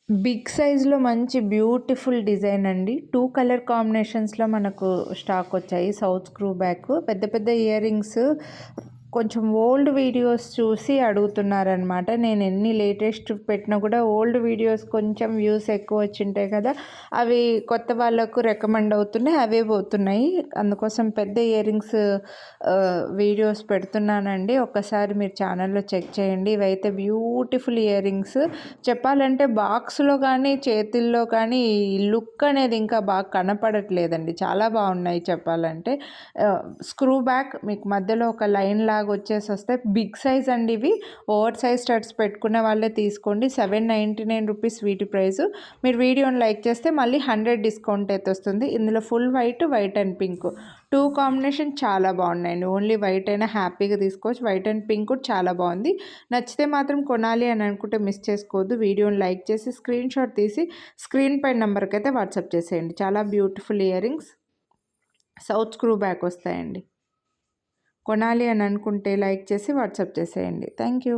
Big సైజ్‌లో మంచి beautiful design అండి. 2 కలర్ కాంబినేషన్స్‌లో మనకు స్టాక్ వచ్చాయి. సౌత్ స్క్రూ బ్యాక్ పెద్ద పెద్ద ఇయర్ రింగ్స్ కొంచెం ఓల్డ్ వీడియోస్ చూసి అడుగుతున్నారనమాట. నేను ఎన్ని లేటెస్ట్ పెట్టినా కూడా ఓల్డ్ వీడియోస్ కొంచెం వ్యూస్ ఎక్కువ వచ్చింటాయి కదా! అవి కొత్త వాళ్ళకు రికమెండ్ అవుతున్నాయి. అవే పోతున్నాయి. అందుకోసం పెద్ద ఇయర్ రింగ్స్ వీడియోస్ పెడుతున్నానండి. ఒక్కసారి మీరు ఛానల్‌లో చెక్ చేయండి. ఇవైతే బ్యూటిఫుల్ ఇయర్ రింగ్స్. చెప్పాలంటే బాక్స్‌లో కానీ, చేతుల్లో కానీ ఈ లుక్ అనేది ఇంకా బాగా కనపడట్లేదండి. చాలా బాగున్నాయి చెప్పాలంటే. స్క్రూ బ్యాక్ మీకు మధ్యలో ఒక లైన్ లాగా వచ్చేసి బిగ్ సైజ్ అండి ఇవి. ఓవర్ సైజ్ స్టడ్స్ పెట్టుకునే వాళ్ళే తీసుకోండి. 799 రూపీస్ వీటి ప్రైస్. మీరు వీడియోని లైక్ చేస్తే మళ్ళీ 100 డిస్కౌంట్ అయితే వస్తుంది. ఇందులో full white, white and pink 2 combination చాలా బాగున్నాయండి. ఓన్లీ వైట్ అయినా హ్యాపీగా తీసుకోవచ్చు. వైట్ అండ్ పింక్ కూడా చాలా బాగుంది. నచ్చితే మాత్రం కొనాలి అని అనుకుంటే మిస్ చేసుకోవద్దు. వీడియోని లైక్ చేసి స్క్రీన్ షాట్ తీసి స్క్రీన్ పై నెంబర్కి అయితే వాట్సాప్ చేసేయండి. చాలా beautiful ear rings south screw back వస్తాయండి. కొనాలి అని అనుకుంటే లైక్ చేసి వాట్సాప్ చేసేయండి. Thank you.